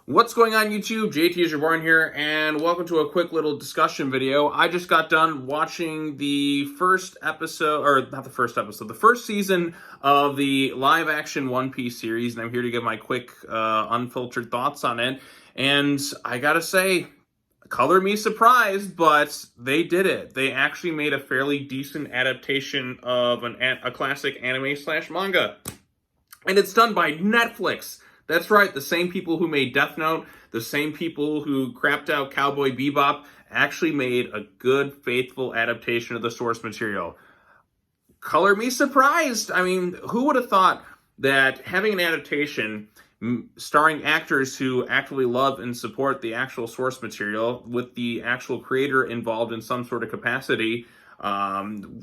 What's going on YouTube? JT is reborn here, and welcome to a quick little discussion video. I just got done watching the first episode, or not the first episode, the first season of the live-action One Piece series, and I'm here to give my quick, unfiltered thoughts on it. And I gotta say, color me surprised, but they did it. They actually made a fairly decent adaptation of a classic anime slash manga. And it's done by Netflix. That's right, the same people who made Death Note, the same people who crapped out Cowboy Bebop, actually made a good, faithful adaptation of the source material. Color me surprised. I mean, who would have thought that having an adaptation starring actors who actively love and support the actual source material with the actual creator involved in some sort of capacity,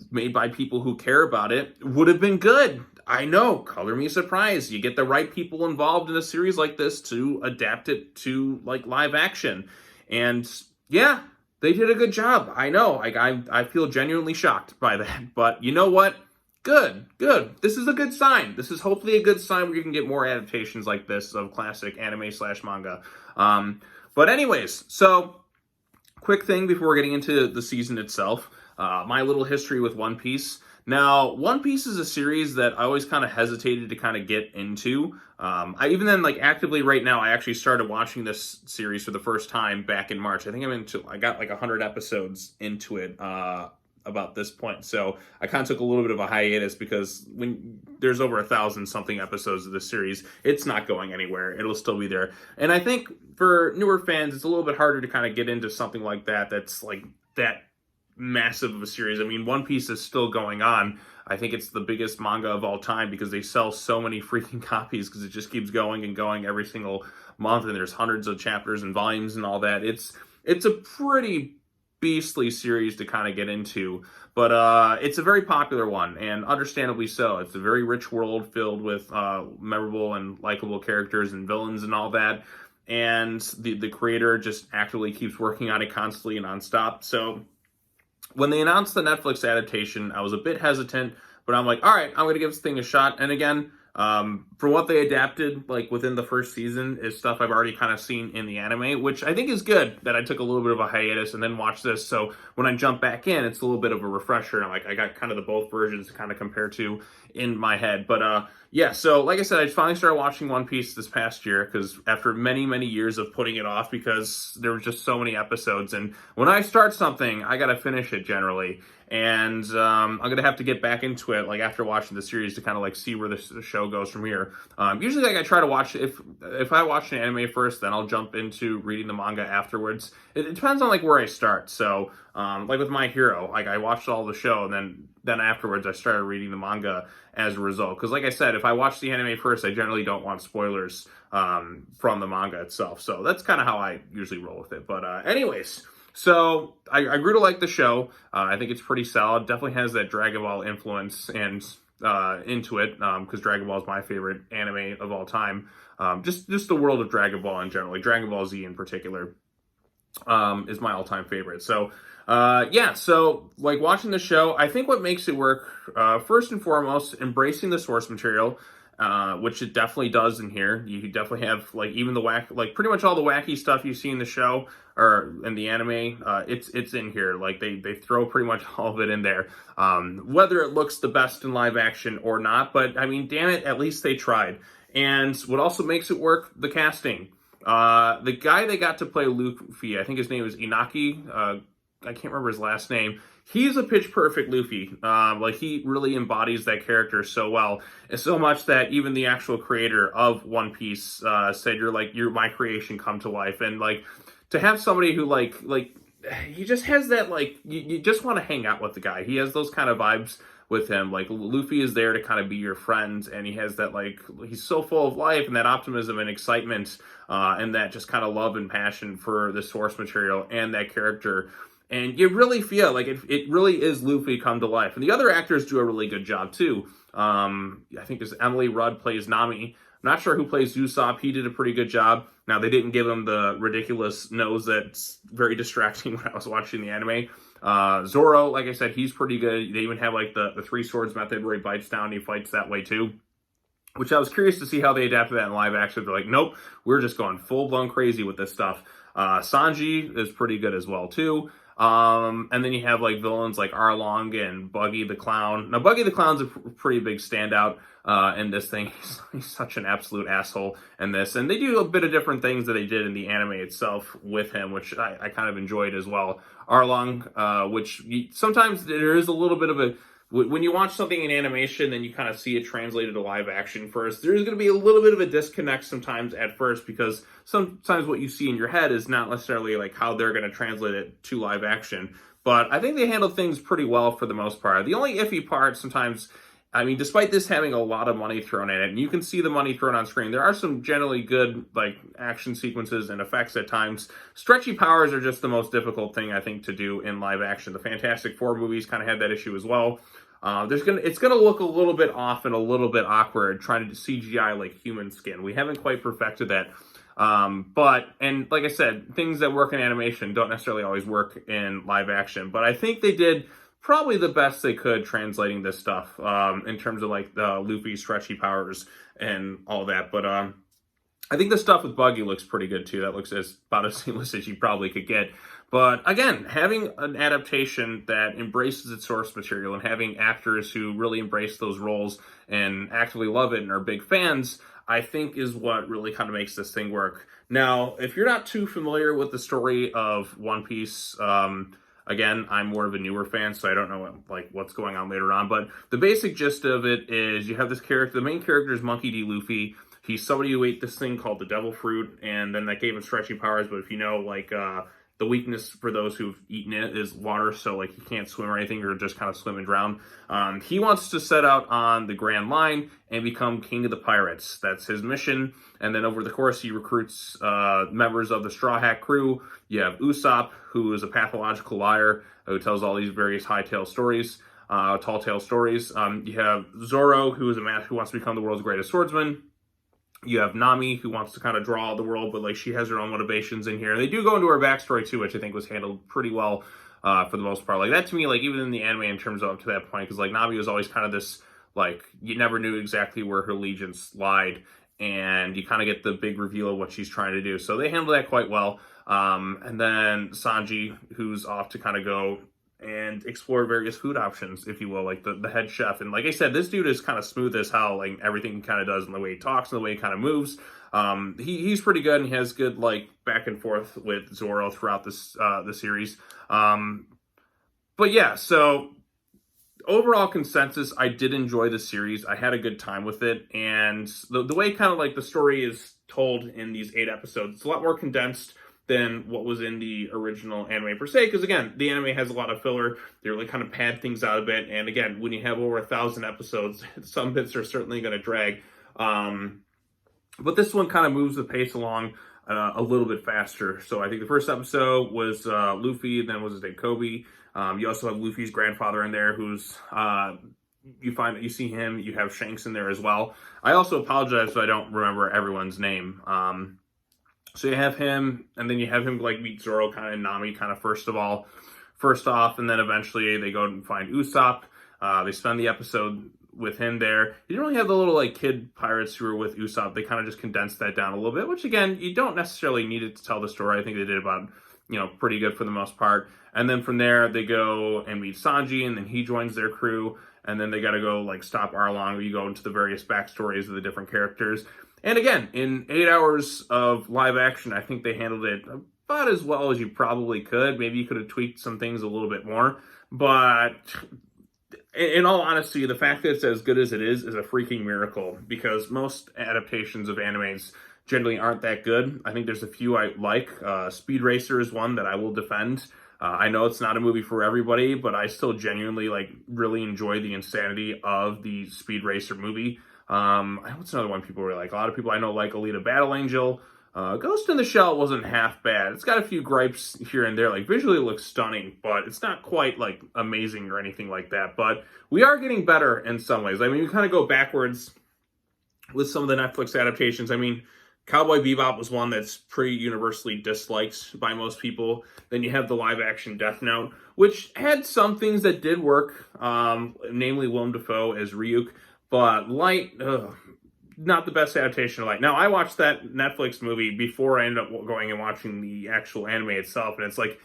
made by people who care about it, would have been good. I know, color me surprised. You get the right people involved in a series like this to adapt it to like live action. And yeah, they did a good job. I know, I feel genuinely shocked by that. But you know what? Good. This is a good sign. This is hopefully a good sign where you can get more adaptations like this of classic anime slash manga. But anyways, so quick thing before getting into the season itself. My little history with One Piece. Now, One Piece is a series that I always kind of hesitated to kind of get into. I even then, like, actively right now, I actually started watching this series for the first time back in March. I got like 100 episodes into it about this point. So I kind of took a little bit of a hiatus because when there's over 1,000 something episodes of this series, it's not going anywhere. It'll still be there. And I think for newer fans, it's a little bit harder to kind of get into something like that that's like that massive of a series. I mean, One Piece is still going on. I think it's the biggest manga of all time because they sell so many freaking copies because it just keeps going and going every single month, and there's hundreds of chapters and volumes and all that. It's a pretty beastly series to kind of get into, but it's a very popular one, and understandably so. It's a very rich world filled with memorable and likable characters and villains and all that, and the creator just actively keeps working on it constantly and nonstop. So when they announced the Netflix adaptation, I was a bit hesitant, but I'm like, all right, I'm going to give this thing a shot. And again, for what they adapted, like within the first season, is stuff I've already kind of seen in the anime, which I think is good that I took a little bit of a hiatus and then watched this. So when I jump back in, it's a little bit of a refresher. And I got kind of the both versions to kind of compare to in my head. But yeah, so like I said, I finally started watching One Piece this past year because after many, many years of putting it off because there were just so many episodes. And when I start something, I got to finish it generally. And I'm going to have to get back into it, like, after watching the series to kind of, like, see where the show goes from here. Usually, like, I try to watch, if I watch an anime first, then I'll jump into reading the manga afterwards. It depends on, like, where I start. So, like, with My Hero, like, I watched all the show, and then afterwards, I started reading the manga as a result. Because, like I said, if I watch the anime first, I generally don't want spoilers from the manga itself. So, that's kind of how I usually roll with it. But anyways, so I grew to like the show. I think it's pretty solid. Definitely has that Dragon Ball influence and into it because Dragon Ball is my favorite anime of all time. Just the world of Dragon Ball in general, like Dragon Ball Z in particular, is my all-time favorite. So yeah, so like watching the show, I think what makes it work, first and foremost, embracing the source material. Which it definitely does in here. You definitely have, like, even the like pretty much all the wacky stuff you see in the show or in the anime, it's in here. Like, they throw pretty much all of it in there. Whether it looks the best in live action or not, but I mean, damn it, at least they tried. And what also makes it work, the casting. The guy they got to play Luffy, I think his name is Inaki, I can't remember his last name. He's a pitch perfect Luffy. Like, he really embodies that character so well, and so much that even the actual creator of One Piece said, "You're my creation come to life." And like, to have somebody who like he just has that, like, you just want to hang out with the guy. He has those kind of vibes with him. Like, Luffy is there to kind of be your friend, and he has that, like, he's so full of life and that optimism and excitement, and that just kind of love and passion for the source material and that character. And you really feel like it really is Luffy come to life. And the other actors do a really good job, too. I think there's Emily Rudd plays Nami. I'm not sure who plays Usopp. He did a pretty good job. Now, they didn't give him the ridiculous nose that's very distracting when I was watching the anime. Zoro, like I said, he's pretty good. They even have, like, the three swords method where he bites down and he fights that way, too. which I was curious to see how they adapted that in live action. They're like, nope, we're just going full-blown crazy with this stuff. Sanji is pretty good as well, too. And then you have like villains like Arlong and Buggy the Clown. Now, Buggy the Clown's a pretty big standout in this thing. He's such an absolute asshole in this. And they do a bit of different things that they did in the anime itself with him, which I kind of enjoyed as well. Arlong, which sometimes there is a little bit of a... When you watch something in animation, then you kind of see it translated to live action first. There's going to be a little bit of a disconnect sometimes at first, because sometimes what you see in your head is not necessarily like how they're going to translate it to live action. But I think they handle things pretty well for the most part. The only iffy part sometimes, I mean, despite this having a lot of money thrown at it, and you can see the money thrown on screen, there are some generally good like action sequences and effects at times. Stretchy powers are just the most difficult thing, I think, to do in live action. The Fantastic Four movies kind of had that issue as well. It's gonna look a little bit off and a little bit awkward trying to CGI like human skin. We haven't quite perfected that. And like I said, things that work in animation don't necessarily always work in live action. But I think they did probably the best they could translating this stuff in terms of like the Luffy's stretchy powers and all that. But I think the stuff with Buggy looks pretty good too. That looks about as seamless as you probably could get. But again, having an adaptation that embraces its source material and having actors who really embrace those roles and actively love it and are big fans, I think is what really kind of makes this thing work. Now, if you're not too familiar with the story of One Piece, again, I'm more of a newer fan, so I don't know what's going on later on. But the basic gist of it is you have this character. The main character is Monkey D. Luffy. He's somebody who ate this thing called the Devil Fruit, and then that gave him stretchy powers. But if you know, the weakness for those who've eaten it is water, so he can't swim or anything, or just kind of swim and drown. He wants to set out on the Grand Line and become king of the pirates. That's his mission. And then over the course, he recruits members of the Straw Hat crew. You have Usopp, who is a pathological liar who tells all these various tall tale stories. You have Zoro, who is a man who wants to become the world's greatest swordsman. You have Nami, who wants to kind of draw the world, but she has her own motivations in here. They do go into her backstory too, which I think was handled pretty well for the most part. That to me, even in the anime in terms of up to that point, because Nami was always kind of this, you never knew exactly where her allegiance lied, and you kind of get the big reveal of what she's trying to do. So they handle that quite well. And then Sanji, who's off to kind of go and explore various food options, if you will, the head chef. And like I said, this dude is kind of smooth as hell, everything he kind of does, and the way he talks and the way he kind of moves. He's pretty good, and he has good back and forth with Zoro throughout this the series. But yeah, so overall consensus, I did enjoy the series. I had a good time with it, and the way kind of the story is told in these 8 episodes, it's a lot more condensed than what was in the original anime per se, because again, the anime has a lot of filler. They really kind of pad things out a bit, and again, when you have over 1,000 episodes, some bits are certainly going to drag. But this one kind of moves the pace along a little bit faster. So I think the first episode was Luffy, then was his name Kobe. You also have Luffy's grandfather in there, who's you see him. You have Shanks in there as well. I also apologize if I don't remember everyone's name. So you have him, and then you have him meet Zoro and Nami first off, and then eventually they go and find Usopp. They spend the episode with him there. You don't really have the little kid pirates who are with Usopp. They kind of just condensed that down a little bit, which again, you don't necessarily need it to tell the story. I think they did about pretty good for the most part. And then from there they go and meet Sanji, and then he joins their crew, and then they got to go stop Arlong. You go into the various backstories of the different characters. And again, in 8 hours of live action, I think they handled it about as well as you probably could. Maybe you could have tweaked some things a little bit more. But in all honesty, the fact that it's as good as it is a freaking miracle, because most adaptations of animes generally aren't that good. I think there's a few I like. Speed Racer is one that I will defend. I know it's not a movie for everybody, but I still genuinely really enjoy the insanity of the Speed Racer movie. What's another one people really like? A lot of people I know like Alita Battle Angel. Ghost in the Shell wasn't half bad. It's got a few gripes here and there. Visually it looks stunning, but it's not quite amazing or anything like that. But we are getting better in some ways. We kind of go backwards with some of the Netflix adaptations. Cowboy Bebop was one that's pretty universally disliked by most people. Then you have the live action Death Note, which had some things that did work, namely Willem Dafoe as Ryuk. But not the best adaptation I like. Now, I watched that Netflix movie before I ended up going and watching the actual anime itself, and it's like,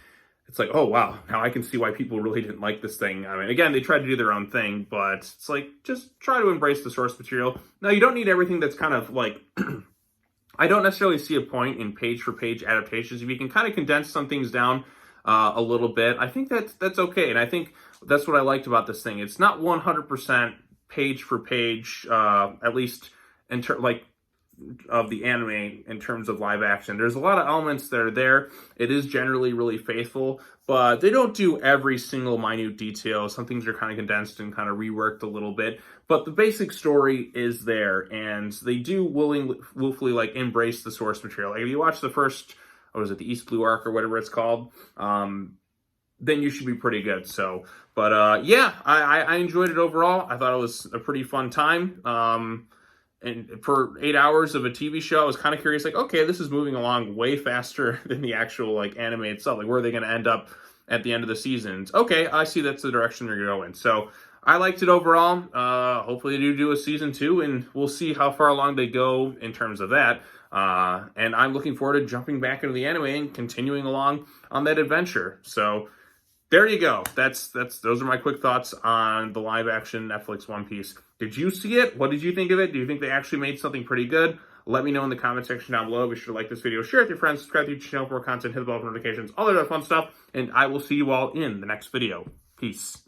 oh wow, now I can see why people really didn't like this thing. I mean, again, they tried to do their own thing, but it's like, just try to embrace the source material. Now, you don't need everything that's kind of like, I don't necessarily see a point in page-for-page adaptations. If you can kind of condense some things down a little bit, I think that's okay. And I think that's what I liked about this thing. It's not 100% page-for-page, at least in like of the anime in terms of live action. There's a lot of elements that are there. It is generally really faithful, but they don't do every single minute detail. Some things are kind of condensed and kind of reworked a little bit, but the basic story is there, and they do willfully like embrace the source material. Like if you watch the first, what was it, the East Blue Arc or whatever it's called, then you should be pretty good. So, but yeah, I enjoyed it overall. I thought it was a pretty fun time. And for 8 hours of a TV show, I was kind of curious, like, okay, this is moving along way faster than the actual, like, anime itself. Like, where are they going to end up at the end of the seasons? Okay, I see that's the direction they're going. So, I liked it overall. Hopefully they do a season 2, and we'll see how far along they go in terms of that. And I'm looking forward to jumping back into the anime and continuing along on that adventure. So, there you go. Those are my quick thoughts on the live action Netflix One Piece. Did you see it? What did you think of it? Do you think they actually made something pretty good? Let me know in the comment section down below. Be sure to like this video, share it with your friends, subscribe to the channel for more content, hit the bell for notifications, all that fun stuff, and I will see you all in the next video. Peace.